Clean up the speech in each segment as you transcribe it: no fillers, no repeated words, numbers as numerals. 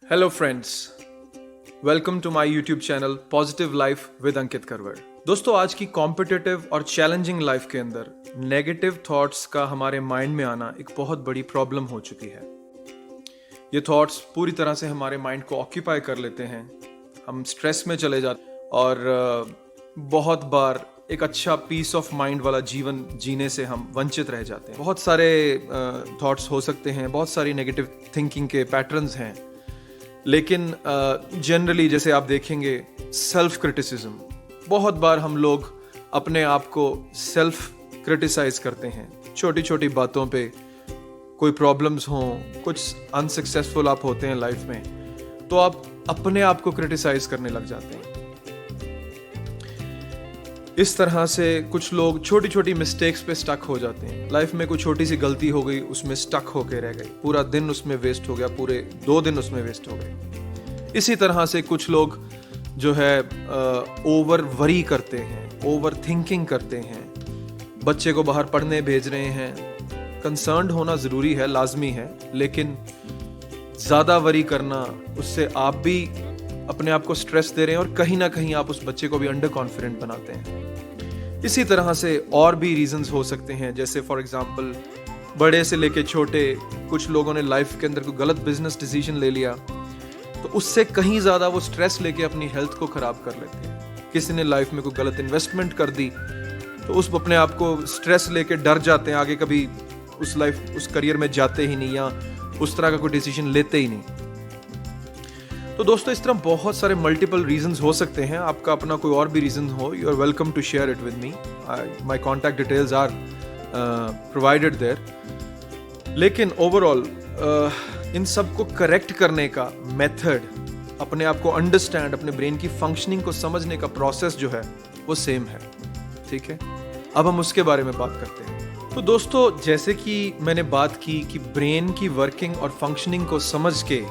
Hello friends, welcome to my YouTube channel positive life with Ankit Karwad. दोस्तों, आज की competitive और चैलेंजिंग लाइफ के अंदर नेगेटिव थॉट्स का हमारे माइंड में आना एक बहुत बड़ी प्रॉब्लम हो चुकी है। ये थॉट्स पूरी तरह से हमारे माइंड को ऑक्यूपाई कर लेते हैं, हम स्ट्रेस में चले जाते हैं और बहुत बार एक अच्छा पीस ऑफ माइंड वाला जीवन जीने से हम वंचित रह जाते हैं। बहुत सारे थॉट्स हो सकते हैं, बहुत सारी नेगेटिव थिंकिंग के पैटर्न्स हैं, लेकिन जनरली जैसे आप देखेंगे सेल्फ क्रिटिसिज्म, बहुत बार हम लोग अपने आप को सेल्फ क्रिटिसाइज करते हैं। छोटी छोटी बातों पे कोई प्रॉब्लम्स हों, कुछ अनसक्सेसफुल आप होते हैं लाइफ में, तो आप अपने आप को क्रिटिसाइज करने लग जाते हैं। इस तरह से कुछ लोग छोटी छोटी मिस्टेक्स पे स्टक हो जाते हैं। लाइफ में कोई छोटी सी गलती हो गई, उसमें स्टक होके रह गई, पूरा दिन उसमें वेस्ट हो गया, पूरे 2 दिन उसमें वेस्ट हो गए। इसी तरह से कुछ लोग जो है ओवर वरी करते हैं, ओवर थिंकिंग करते हैं। बच्चे को बाहर पढ़ने भेज रहे हैं, कंसर्न्ड होना ज़रूरी है, लाजमी है, लेकिन ज़्यादा वरी करना, उससे आप भी अपने आप को स्ट्रेस दे रहे हैं और कहीं ना कहीं आप उस बच्चे को भी अंडर कॉन्फिडेंट बनाते हैं। इसी तरह से और भी रीजंस हो सकते हैं, जैसे फॉर एग्जांपल बड़े से लेके छोटे, कुछ लोगों ने लाइफ के अंदर कोई गलत बिजनेस डिसीजन ले लिया तो उससे कहीं ज़्यादा वो स्ट्रेस लेके अपनी हेल्थ को ख़राब कर लेते हैं। किसी ने लाइफ में कोई गलत इन्वेस्टमेंट कर दी तो उस अपने आप को स्ट्रेस लेके डर जाते हैं, आगे कभी उस करियर में जाते ही नहीं या उस तरह का कोई डिसीजन लेते ही नहीं। तो दोस्तों, इस तरह बहुत सारे मल्टीपल रीजंस हो सकते हैं। आपका अपना कोई और भी रीजन हो, you are welcome to share it with me. My contact details are provided there. लेकिन ओवरऑल इन सब को करेक्ट करने का मेथड, अपने आप को अंडरस्टैंड, अपने ब्रेन की फंक्शनिंग को समझने का प्रोसेस जो है वो सेम है। ठीक है, अब हम उसके बारे में बात करते हैं। तो दोस्तों, जैसे कि मैंने बात की कि ब्रेन की वर्किंग और फंक्शनिंग को समझ के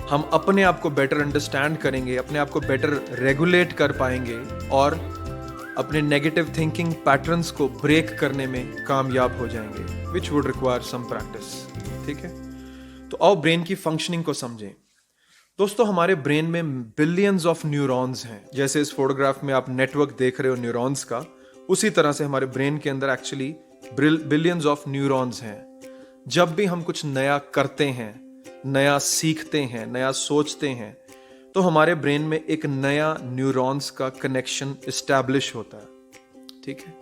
हम अपने आप को बेटर अंडरस्टैंड करेंगे, अपने आप को बेटर रेगुलेट कर पाएंगे और अपने नेगेटिव थिंकिंग पैटर्न्स को ब्रेक करने में कामयाब हो जाएंगे, which would require some practice. ठीक है, तो आओ ब्रेन की फंक्शनिंग को समझें। दोस्तों, हमारे ब्रेन में बिलियंस ऑफ न्यूरॉन्स हैं। जैसे इस फोटोग्राफ में आप नेटवर्क देख रहे हो न्यूरॉन्स का, उसी तरह से हमारे ब्रेन के अंदर एक्चुअली बिलियंस ऑफ न्यूरॉन्स हैं। जब भी हम कुछ नया करते हैं, नया सीखते हैं, नया सोचते हैं, तो हमारे ब्रेन में एक नया न्यूरॉन्स का कनेक्शन इस्टेब्लिश होता है। ठीक है,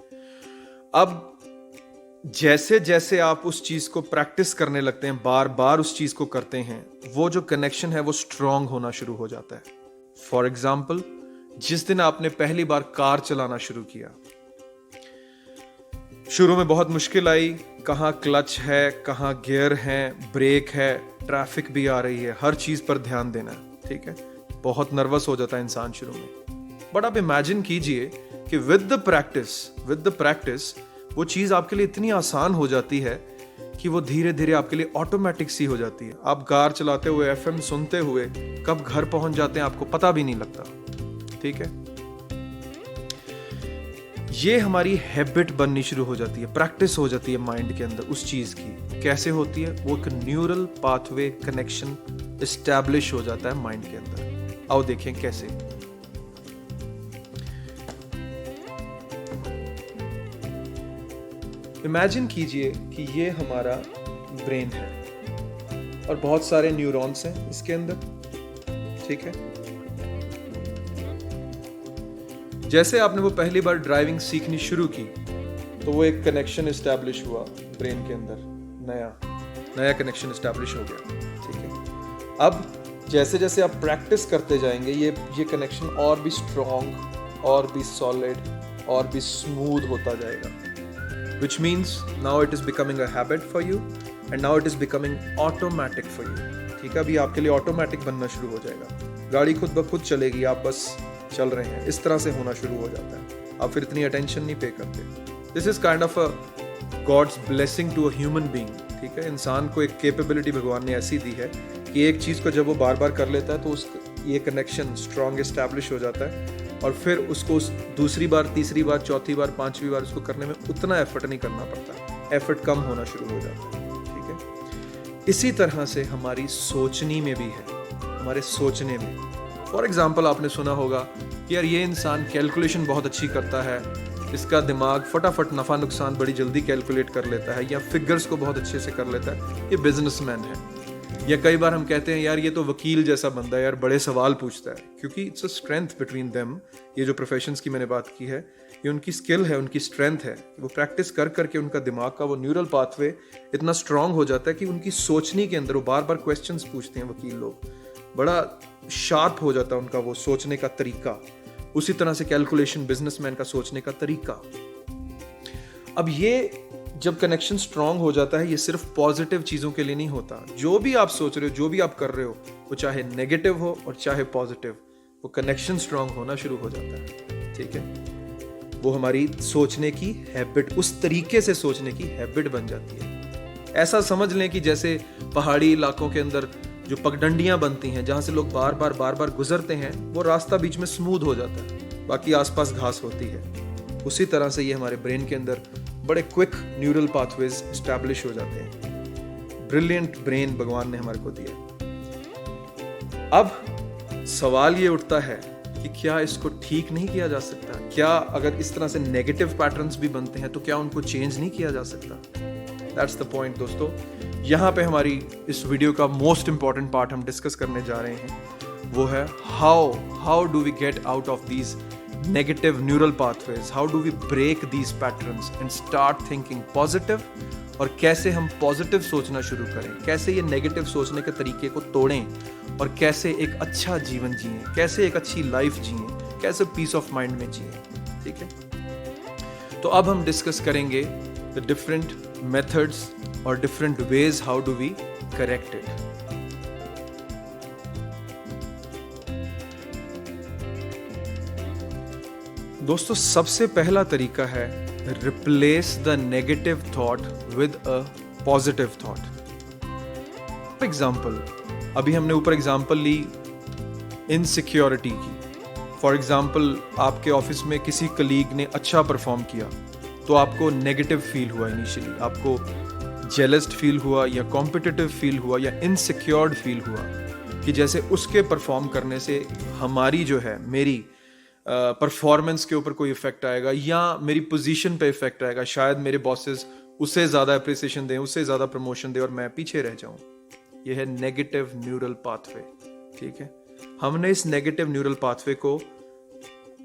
अब जैसे जैसे आप उस चीज को प्रैक्टिस करने लगते हैं, बार बार उस चीज को करते हैं, वो जो कनेक्शन है वो स्ट्रांग होना शुरू हो जाता है। फॉर एग्जाम्पल, जिस दिन आपने पहली बार कार चलाना शुरू किया, शुरू में बहुत मुश्किल आई, कहाँ क्लच है, कहाँ गियर है, ब्रेक है, ट्रैफिक भी आ रही है, हर चीज पर ध्यान देना है। ठीक है, बहुत नर्वस हो जाता है इंसान शुरू में। बट आप इमेजिन कीजिए कि विद द प्रैक्टिस वो चीज आपके लिए इतनी आसान हो जाती है कि वो धीरे धीरे आपके लिए ऑटोमेटिक सी हो जाती है। आप कार चलाते हुए, एफएम सुनते हुए कब घर पहुंच जाते हैं आपको पता भी नहीं लगता। ठीक है, ये हमारी हैबिट बननी शुरू हो जाती है, प्रैक्टिस हो जाती है माइंड के अंदर उस चीज की। कैसे होती है? वो एक न्यूरल पाथवे कनेक्शन एस्टैब्लिश हो जाता है माइंड के अंदर। आओ देखें कैसे। इमेजिन कीजिए कि ये हमारा ब्रेन है और बहुत सारे न्यूरॉन्स हैं इसके अंदर। ठीक है, जैसे आपने वो पहली बार ड्राइविंग सीखनी शुरू की तो वो एक कनेक्शन एस्टैब्लिश हुआ ब्रेन के अंदर, नया कनेक्शन एस्टैब्लिश हो गया। ठीक है, अब जैसे जैसे आप प्रैक्टिस करते जाएंगे, ये कनेक्शन और भी स्ट्रॉन्ग, और भी सॉलिड, और भी स्मूथ होता जाएगा, which means now it is becoming a habit for you and now it is becoming automatic for you. ठीक है, अभी आपके लिए ऑटोमेटिक बनना शुरू हो जाएगा। गाड़ी खुद ब खुद चलेगी, आप बस चल रहे हैं, इस तरह से होना शुरू हो जाता है। आप फिर इतनी अटेंशन नहीं पे करते। This is kind of a god's blessing to a human being. ठीक है, इंसान को एक कैपेबिलिटी भगवान ने ऐसी दी है कि एक चीज को जब वो बार बार कर लेता है तो ये कनेक्शन स्ट्रॉन्ग एस्टैब्लिश हो जाता है और फिर उसको दूसरी बार, तीसरी बार, चौथी बार, 5वीं बार उसको करने में उतना एफर्ट नहीं करना पड़ता, एफर्ट कम होना शुरू हो जाता है। ठीक है, इसी तरह से हमारी सोचनी में भी है। हमारे सोचने में। फॉर एग्जाम्पल आपने सुना होगा कि यार ये इंसान कैलकुलेशन बहुत अच्छी करता है, इसका दिमाग फटाफट नफ़ा नुकसान बड़ी जल्दी कैलकुलेट कर लेता है, या फिगर्स को बहुत अच्छे से कर लेता है, ये बिजनेसमैन है। या कई बार हम कहते हैं यार ये तो वकील जैसा बंदा है, यार बड़े सवाल पूछता है, क्योंकि it's a strength between them. ये जो प्रोफेशंस की मैंने बात की है, ये उनकी स्किल है, उनकी स्ट्रेंथ है। वो प्रैक्टिस कर करके उनका दिमाग का वो न्यूरल पाथवे इतना स्ट्रांग हो जाता है कि उनकी सोचने के अंदर वो बार बार क्वेश्चंस पूछते हैं वकील लोग, बड़ा शार्प हो जाता है उनका वो सोचने का तरीका। उसी तरह से कैलकुलेशन बिजनेसमैन का सोचने का तरीका। अब ये जब कनेक्शन स्ट्रांग हो जाता है, ये सिर्फ पॉजिटिव चीजों के लिए नहीं होता। जो भी आप सोच रहे हो, जो भी आप कर रहे हो, वो चाहे नेगेटिव हो और चाहे पॉजिटिव, वो कनेक्शन स्ट्रांग होना शुरू हो जाता है। ठीक है, वो हमारी सोचने की हैबिट, उस तरीके से सोचने की हैबिट बन जाती है। ऐसा समझ लें कि जैसे पहाड़ी इलाकों के अंदर जो पगडंडियां बनती हैं, जहां से लोग बार बार गुजरते हैं, वो रास्ता बीच में स्मूथ हो जाता है, बाकी आसपास घास होती है। उसी तरह से ये हमारे ब्रेन के अंदर बड़े क्विक न्यूरल पाथवेज एस्टैब्लिश हो जाते हैं। ब्रिलियंट ब्रेन भगवान ने हमारे को दिया। अब सवाल ये उठता है कि क्या इसको ठीक नहीं किया जा सकता? क्या अगर इस तरह से नेगेटिव पैटर्न्स भी बनते हैं तो क्या उनको चेंज नहीं किया जा सकता? दैट्स द पॉइंट दोस्तों। यहाँ पे हमारी इस वीडियो का मोस्ट इंपॉर्टेंट पार्ट हम डिस्कस करने जा रहे हैं, वो है how do we get out of these negative neural pathways, how do we break these patterns and start thinking positive, और कैसे हम पॉजिटिव सोचना शुरू करें, कैसे ये नेगेटिव सोचने के तरीके को तोड़ें और कैसे एक अच्छा जीवन जिएं, कैसे एक अच्छी लाइफ जिएं, कैसे पीस ऑफ माइंड में जिएं। ठीक है, तो अब हम डिस्कस करेंगे द डिफरेंट मेथड्स और different ways how do we correct it. दोस्तों, सबसे पहला तरीका है replace the negative thought with a positive thought. For example, अभी हमने ऊपर एग्जाम्पल ली इनसिक्योरिटी की। फॉर एग्जाम्पल, आपके ऑफिस में किसी कलीग ने अच्छा परफॉर्म किया तो आपको नेगेटिव फील हुआ, इनिशियली आपको जेलस्ड फील हुआ या कॉम्पिटिटिव फील हुआ या इनसिक्योर्ड फील हुआ कि जैसे उसके परफॉर्म करने से हमारी जो है मेरी परफॉर्मेंस के ऊपर कोई इफेक्ट आएगा या मेरी पोजीशन पे इफेक्ट आएगा, शायद मेरे बॉसेस उसे ज़्यादा अप्रिसिएशन दें, उससे ज़्यादा प्रमोशन दें और मैं पीछे रह जाऊं। यह है नेगेटिव न्यूरल पाथवे। ठीक है, हमने इस नेगेटिव न्यूरल पाथवे को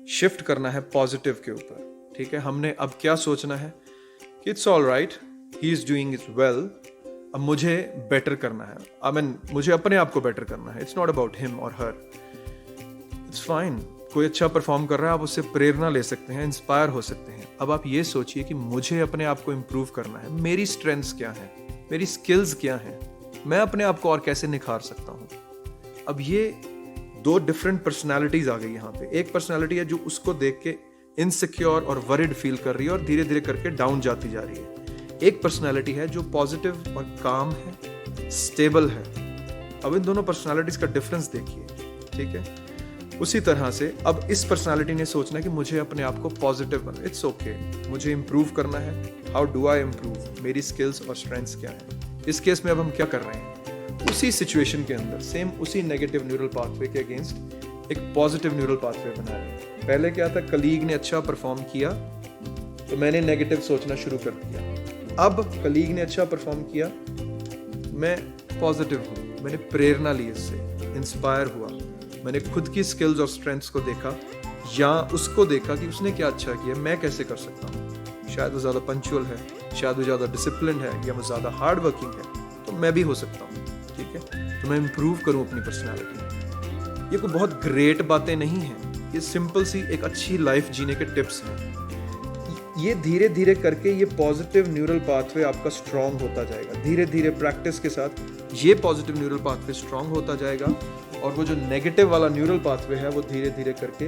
शिफ्ट करना है पॉजिटिव के ऊपर। ठीक है, हमने अब क्या सोचना है कि it's all right, he is doing it well, अब मुझे बेटर करना है। आई मीन मुझे अपने आप को बेटर करना है। इट्स नॉट अबाउट हिम और हर, इट्स फाइन। कोई अच्छा परफॉर्म कर रहा है, आप उससे प्रेरणा ले सकते हैं, इंस्पायर हो सकते हैं। अब आप ये सोचिए कि मुझे अपने आप को इम्प्रूव करना है, मेरी स्ट्रेंथ्स क्या हैं, मेरी स्किल्स क्या हैं, मैं अपने आप को और कैसे निखार सकता हूँ। अब ये दो डिफरेंट पर्सनालिटीज आ गई यहाँ पे। एक पर्सनालिटी है जो उसको देख के इनसिक्योर और वरिड फील कर रही है और धीरे धीरे करके डाउन जाती जा रही है। एक पर्सनालिटी है जो पॉजिटिव और काम है, स्टेबल है। अब इन दोनों पर्सनालिटीज का डिफरेंस देखिए। ठीक है, उसी तरह से अब इस पर्सनालिटी ने सोचना कि मुझे अपने आप को पॉजिटिव बनना, इट्स ओके, मुझे इम्प्रूव करना है। हाउ डू आई इम्प्रूव, मेरी स्किल्स और स्ट्रेंथ्स क्या है। इस केस में अब हम क्या कर रहे हैं, उसी सिचुएशन के अंदर सेम उसी नेगेटिव न्यूरल पाथवे के अगेंस्ट एक पॉजिटिव न्यूरल पाथवे बना रहे हैं। पहले क्या था, कलीग ने अच्छा परफॉर्म किया तो मैंने नेगेटिव सोचना शुरू कर दिया। अब कलीग ने अच्छा परफॉर्म किया, मैं पॉजिटिव हूँ, मैंने प्रेरणा ली, इससे इंस्पायर हुआ, मैंने खुद की स्किल्स और स्ट्रेंथ्स को देखा या उसको देखा कि उसने क्या अच्छा किया, मैं कैसे कर सकता हूँ। शायद वो ज़्यादा पंक्चुअल है, शायद वो ज़्यादा डिसिप्लिन है या वो ज़्यादा हार्ड वर्किंग है, तो मैं भी हो सकता हूँ। ठीक है, तो मैं इम्प्रूव करूँ अपनी पर्सनैलिटी में। ये कोई बहुत ग्रेट बातें नहीं हैं, ये सिंपल सी एक अच्छी लाइफ जीने के टिप्स हैं। ये धीरे धीरे करके ये पॉजिटिव न्यूरल पाथवे आपका स्ट्रांग होता जाएगा। धीरे धीरे प्रैक्टिस के साथ ये पॉजिटिव न्यूरल पाथवे स्ट्रांग होता जाएगा और वो जो नेगेटिव वाला न्यूरल पाथवे है वो धीरे धीरे करके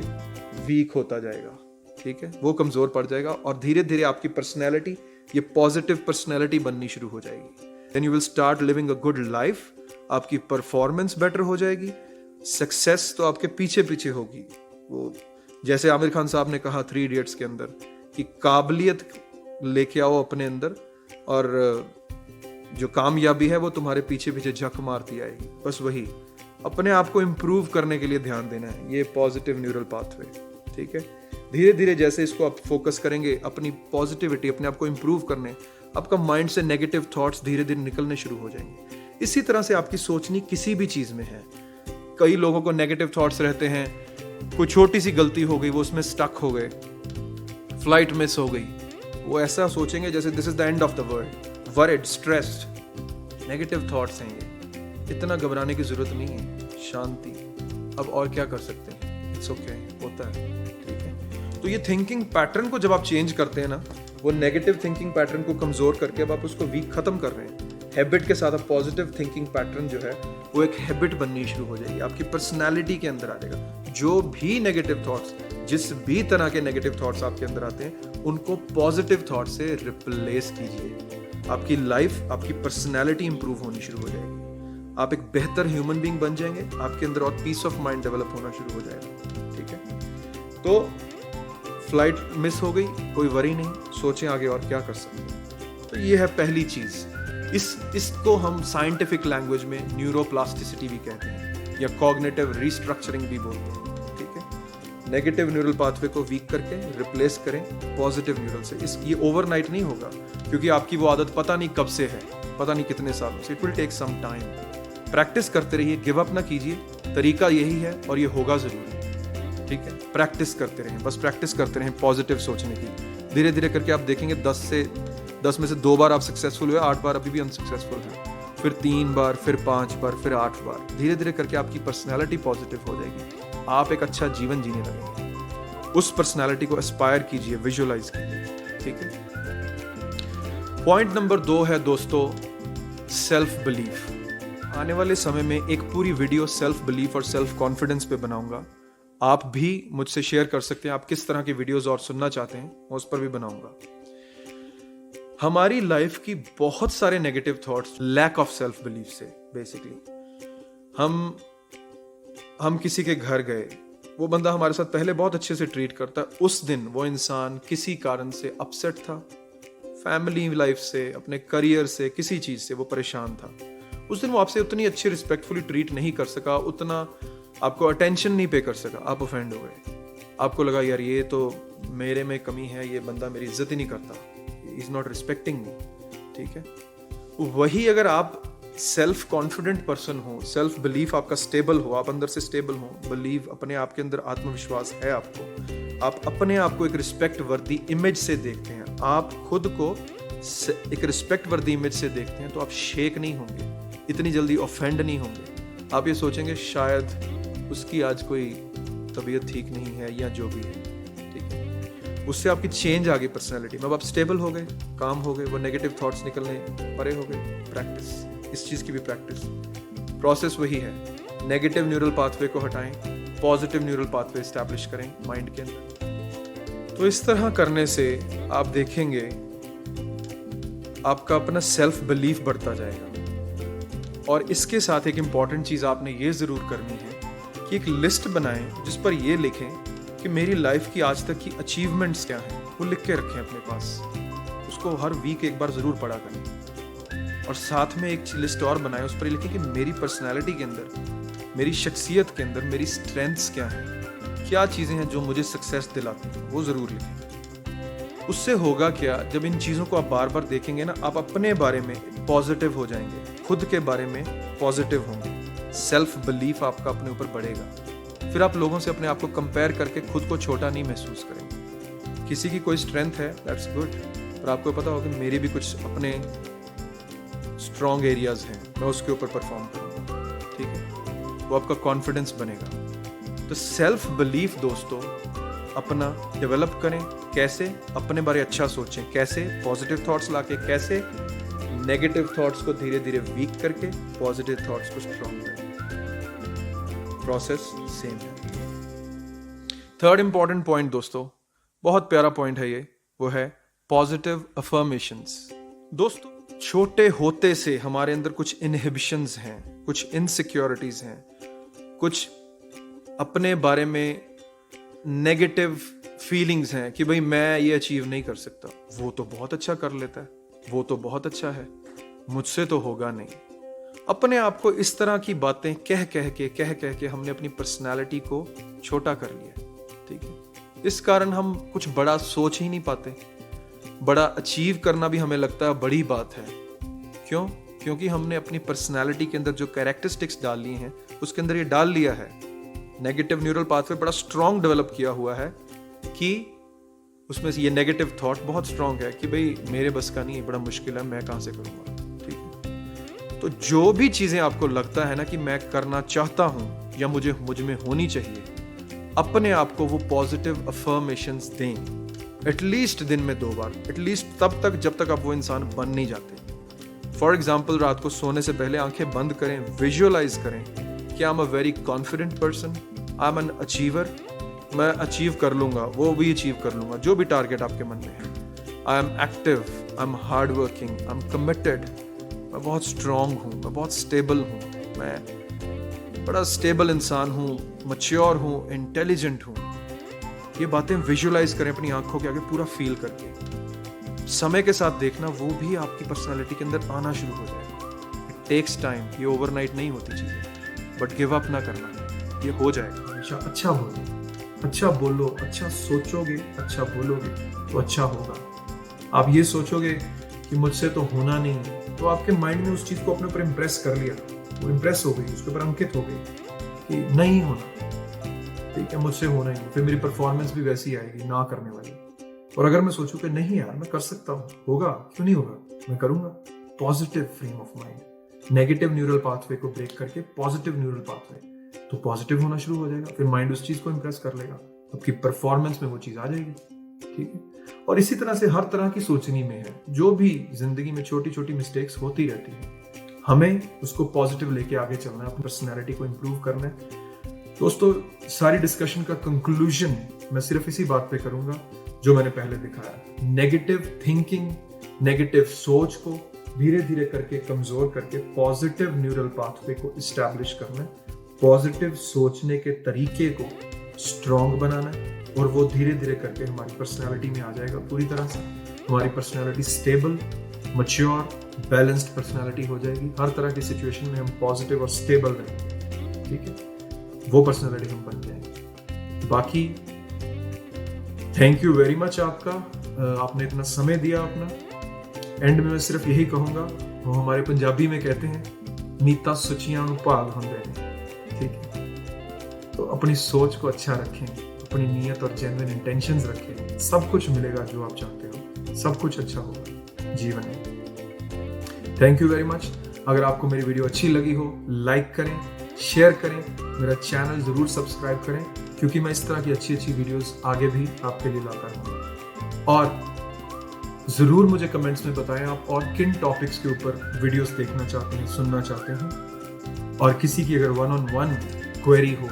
वीक होता जाएगा। ठीक है, वो कमजोर पड़ जाएगा और धीरे धीरे आपकी पर्सनैलिटी ये पॉजिटिव पर्सनैलिटी बननी शुरू हो जाएगी। Then you will start living a good life, आपकी परफॉर्मेंस बेटर हो जाएगी, सक्सेस तो आपके पीछे पीछे होगी। वो जैसे आमिर खान साहब ने कहा 3 इडियट्स के अंदर कि काबिलियत लेके आओ अपने अंदर और जो कामयाबी है वो तुम्हारे पीछे पीछे झक मारती आएगी। बस वही अपने आप को इम्प्रूव करने के लिए ध्यान देना है, ये पॉजिटिव न्यूरल पाथवे। ठीक है, धीरे धीरे जैसे इसको आप फोकस करेंगे अपनी पॉजिटिविटी, अपने आप को इम्प्रूव करने, आपका माइंड से नेगेटिव थॉट्स धीरे धीरे निकलने शुरू हो जाएंगे। इसी तरह से आपकी सोचनी किसी भी चीज में है। कई लोगों को नेगेटिव थॉट्स रहते हैं, कोई छोटी सी गलती हो गई वो उसमें स्टक हो गए, फ्लाइट मिस हो गई, वो ऐसा सोचेंगे जैसे this is the end of the world, worried, stressed. Negative thoughts हैं ये, इतना घबराने की जरूरत नहीं है, शांति। अब और क्या कर सकते हैं, इट्स ओके, होता है। ठीक है, तो ये थिंकिंग पैटर्न को जब आप चेंज करते हैं ना, वो नेगेटिव थिंकिंग पैटर्न को कमजोर करके अब आप उसको वीक खत्म कर रहे हैं। हैबिट के साथ अब पॉजिटिव थिंकिंग पैटर्न जो है वो एक हैबिट बननी शुरू हो जाएगी, आपकी पर्सनालिटी के अंदर आ जाएगा। जो भी नेगेटिव थॉट्स, जिस भी तरह के नेगेटिव थॉट्स आपके अंदर आते हैं, उनको पॉजिटिव थॉट से रिप्लेस कीजिए। आपकी लाइफ, आपकी पर्सनालिटी इंप्रूव होनी शुरू हो जाएगी, आप एक बेहतर ह्यूमन बीइंग बन जाएंगे, आपके अंदर और पीस ऑफ माइंड डेवलप होना शुरू हो जाएगा। ठीक है, तो फ्लाइट मिस हो गई, कोई वरी नहीं, सोचें आगे और क्या कर सकते हैं। तो ये है पहली चीज। इसको हम साइंटिफिक लैंग्वेज में न्यूरोप्लास्टिसिटी भी कहते हैं या कॉग्निटिव रिस्ट्रक्चरिंग भी बोलते हैं। ठीक है, नेगेटिव न्यूरल पाथवे को वीक करके रिप्लेस करें पॉजिटिव न्यूरल से। ये ओवरनाइट नहीं होगा, क्योंकि आपकी वो आदत पता नहीं कब से है, पता नहीं कितने सालों से। It will take some time, practice करते रहिए, गिव अप ना कीजिए, तरीका यही है और ये होगा जरूरी। ठीक है, प्रैक्टिस करते रहें, बस प्रैक्टिस करते रहें पॉजिटिव सोचने की। धीरे धीरे करके आप देखेंगे 10 में से 2 बार आप सक्सेसफुल हुए, 8 बार अभी भी अनसक्सेसफुल है, फिर 3 बार, फिर 5 बार, फिर 8 बार। धीरे धीरे करके आपकी पर्सनैलिटी पॉजिटिव हो जाएगी, आप एक अच्छा जीवन जीने लगेंगे। उस पर्सनैलिटी को एस्पायर कीजिए, विजुअलाइज कीजिए। ठीक है, पॉइंट नंबर 2 है दोस्तों, सेल्फ बिलीफ। आने वाले समय में एक पूरी वीडियो सेल्फ बिलीफ और सेल्फ कॉन्फिडेंस पे बनाऊंगा। आप भी मुझसे शेयर कर सकते हैं आप किस तरह की वीडियोस और सुनना चाहते हैं, मैं उस पर भी बनाऊंगा। हमारी लाइफ की बहुत सारे negative thoughts lack of self belief से बेसिकली। हम किसी के घर गए, वो बंदा हमारे साथ पहले बहुत अच्छे से ट्रीट करता, उस दिन वो इंसान किसी कारण से अपसेट था, फैमिली लाइफ से, अपने करियर से, किसी चीज से वो परेशान था। उस दिन वो आपसे उतनी अच्छी रिस्पेक्टफुली ट्रीट नहीं कर सका, उतना आपको अटेंशन नहीं पे कर सका, आप ऑफेंड हो गए। आपको लगा यार ये तो मेरे में कमी है, ये बंदा मेरी इज्जत ही नहीं करता, इज नॉट रिस्पेक्टिंग मी। ठीक है, वही अगर आप सेल्फ कॉन्फिडेंट पर्सन हो, सेल्फ बिलीफ आपका स्टेबल हो, आप अंदर से स्टेबल हो, बिलीव, अपने आप के अंदर आत्मविश्वास है आपको, आप अपने आप को एक रिस्पेक्ट वर्दी इमेज से देखते हैं, आप खुद को एक रिस्पेक्ट वर्दी इमेज से देखते हैं, तो आप शेक नहीं होंगे, इतनी जल्दी ऑफेंड नहीं होंगे। आप ये सोचेंगे शायद उसकी आज कोई तबीयत ठीक नहीं है या जो भी है। ठीक है, उससे आपकी चेंज आ गई पर्सनैलिटी में, अब आप स्टेबल हो गए, काम हो गए, वो नेगेटिव थॉट्स निकलने परे हो गए। प्रैक्टिस, इस चीज़ की भी प्रैक्टिस, प्रोसेस वही है। नेगेटिव न्यूरल पाथवे को हटाएं, पॉजिटिव न्यूरल पाथवे एस्टैब्लिश करें माइंड के अंदर। तो इस तरह करने से आप देखेंगे आपका अपना सेल्फ बिलीफ बढ़ता जाएगा। और इसके साथ एक इम्पॉर्टेंट चीज़ आपने ये ज़रूर करनी है कि एक लिस्ट बनाएं जिस पर ये लिखें कि मेरी लाइफ की आज तक की अचीवमेंट्स क्या हैं, वो लिख के रखें अपने पास। उसको हर वीक एक बार ज़रूर पढ़ा करें। और साथ में एक लिस्ट और बनाएं, उस पर लिखें कि मेरी पर्सनैलिटी के अंदर, मेरी शख्सियत के अंदर मेरी स्ट्रेंथ्स क्या हैं, क्या चीज़ें हैं जो मुझे सक्सेस दिलाती हैं, वो ज़रूर लिखें। उससे होगा क्या, जब इन चीज़ों को आप बार बार देखेंगे ना, आप अपने बारे में पॉजिटिव हो जाएंगे, खुद के बारे में पॉजिटिव होंगे, सेल्फ बिलीफ आपका अपने ऊपर बढ़ेगा। फिर आप लोगों से अपने आप को कंपेयर करके खुद को छोटा नहीं महसूस करेंगे। किसी की कोई स्ट्रेंथ है, दैट्स गुड, पर आपको पता होगा कि मेरी भी कुछ अपने स्ट्रॉन्ग एरियाज हैं, मैं उसके ऊपर परफॉर्म करूँगा। ठीक है, वो आपका कॉन्फिडेंस बनेगा। तो सेल्फ बिलीफ दोस्तों अपना डेवलप करें। कैसे? अपने बारे अच्छा सोचें। कैसे? पॉजिटिव थॉट्स लाके। कैसे? नेगेटिव थॉट्स को धीरे धीरे वीक करके पॉजिटिव थॉट्स को स्ट्रॉन्ग करें। प्रोसेस सेम है। थर्ड इंपॉर्टेंट पॉइंट दोस्तों, बहुत प्यारा पॉइंट है ये, वो है पॉजिटिव अफर्मेशंस। दोस्तों, छोटे होते से हमारे अंदर कुछ इनहिबिशंस हैं, कुछ इनसिक्योरिटीज हैं, कुछ अपने बारे में नेगेटिव फीलिंग्स हैं कि भाई मैं ये अचीव नहीं कर सकता, वो तो बहुत अच्छा कर लेता है, वो तो बहुत अच्छा है, मुझसे तो होगा नहीं। अपने आप को इस तरह की बातें कह कह के हमने अपनी पर्सनालिटी को छोटा कर लिया, ठीक है। इस कारण हम कुछ बड़ा सोच ही नहीं पाते, बड़ा अचीव करना भी हमें लगता है बड़ी बात है। क्यों? क्योंकि हमने अपनी पर्सनालिटी के अंदर जो कैरेक्टरिस्टिक्स डाल ली हैं उसके अंदर ये डाल लिया है, नेगेटिव न्यूरल पाथवे बड़ा स्ट्रॉन्ग डेवलप किया हुआ है कि उसमें से ये नेगेटिव थॉट बहुत स्ट्रॉन्ग है कि भाई मेरे बस का नहीं है, बड़ा मुश्किल है, मैं कहाँ से करूँगा, ठीक है। तो जो भी चीज़ें आपको लगता है ना कि मैं करना चाहता हूँ या मुझ में होनी चाहिए, अपने आप को वो पॉजिटिव अफर्मेशंस दें, एटलीस्ट दिन में 2 बार, एटलीस्ट तब तक जब तक आप वो इंसान बन नहीं जाते। फॉर एग्जाम्पल, रात को सोने से पहले आंखें बंद करें, विजुअलाइज करें कि I am a very confident person, I am an achiever, मैं अचीव कर लूंगा, वो भी अचीव कर लूंगा जो भी टारगेट आपके मन में है। I am active, I am hard working, I am committed, मैं बहुत स्ट्रांग हूँ, मैं बहुत स्टेबल हूँ, मैं बड़ा स्टेबल इंसान हूँ, मैच्योर हूँ, इंटेलिजेंट हूँ। ये बातें विजुअलाइज करें अपनी आंखों के आगे पूरा फील करके। समय के साथ देखना वो भी आपकी पर्सनालिटी के अंदर आना शुरू हो जाएगा। इट टेक्स टाइम, ये ओवरनाइट नहीं होती चीज़ें, बट गिव अप ना करना, ये हो जाएगा। हमेशा अच्छा बोलो, अच्छा बोलो, अच्छा सोचोगे, अच्छा बोलोगे तो अच्छा होगा। आप ये सोचोगे कि मुझसे तो होना नहीं है, तो आपके माइंड में उस चीज़ को अपने ऊपर इम्प्रेस कर लिया, वो इम्प्रेस हो गई, उसके ऊपर अंकित हो गई कि नहीं होना, ठीक है, मुझसे होना ही नहीं, फिर मेरी परफॉर्मेंस भी वैसी आएगी ना करने वाली। और अगर मैं सोचूं कि नहीं यार मैं कर सकता हूँ, होगा, क्यों नहीं होगा, मैं करूँगा, positive frame of mind, negative neural pathway को ब्रेक करके पॉजिटिव न्यूरल पाथवे, तो पॉजिटिव होना शुरू हो जाएगा। फिर माइंड उस चीज को इंप्रेस कर लेगा, आपकी परफॉर्मेंस में वो चीज आ जाएगी, ठीक है। और इसी तरह से हर तरह की सोचनी में है, जो भी जिंदगी में छोटी छोटी मिस्टेक्स होती रहती है, हमें उसको पॉजिटिव लेके आगे चलना है, अपनी पर्सनैलिटी को इम्प्रूव करना है। दोस्तों, सारी डिस्कशन का कंक्लूजन मैं सिर्फ इसी बात पे करूंगा जो मैंने पहले दिखाया। नेगेटिव थिंकिंग, नेगेटिव सोच को धीरे धीरे करके कमजोर करके पॉजिटिव न्यूरल पाथवे को इस्टेब्लिश करना है, पॉजिटिव सोचने के तरीके को स्ट्रॉन्ग बनाना है, और वो धीरे धीरे करके हमारी पर्सनालिटी में आ जाएगा पूरी तरह से। हमारी personality stable, mature, balanced personality हो जाएगी। हर तरह की सिचुएशन में हम पॉजिटिव और स्टेबल रहेंगे, ठीक है, वो पर्सनालिटी हम बन जाएंगे। बाकी थैंक यू वेरी मच आपका, आपने इतना समय दिया अपना। एंड में मैं सिर्फ यही कहूँगा, वो हमारे पंजाबी में कहते हैं नीता सुचियां भाग होंदे ने, ठीक है। तो अपनी सोच को अच्छा रखें, अपनी नीयत और जेन्युइन इंटेंशंस रखें, सब कुछ मिलेगा जो आप चाहते हो, सब कुछ अच्छा होगा जीवन में। Thank you very much. अगर आपको मेरी वीडियो अच्छी लगी हो, लाइक करें, शेयर करें, मेरा चैनल जरूर सब्सक्राइब करें, क्योंकि मैं इस तरह की अच्छी अच्छी वीडियोस आगे भी आपके लिए लाता रहूँगा। और जरूर मुझे कमेंट्स में बताएं आप और किन टॉपिक्स के ऊपर वीडियोस देखना चाहते हैं, सुनना चाहते हैं। और किसी की अगर 1-on-1 क्वेरी हो,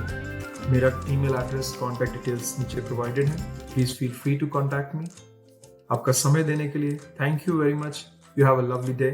मेरा ईमेल एड्रेस, कॉन्टैक्ट डिटेल्स नीचे प्रोवाइडेड है, please feel free to contact me. आपका समय देने के लिए thank you very much. You have a lovely day.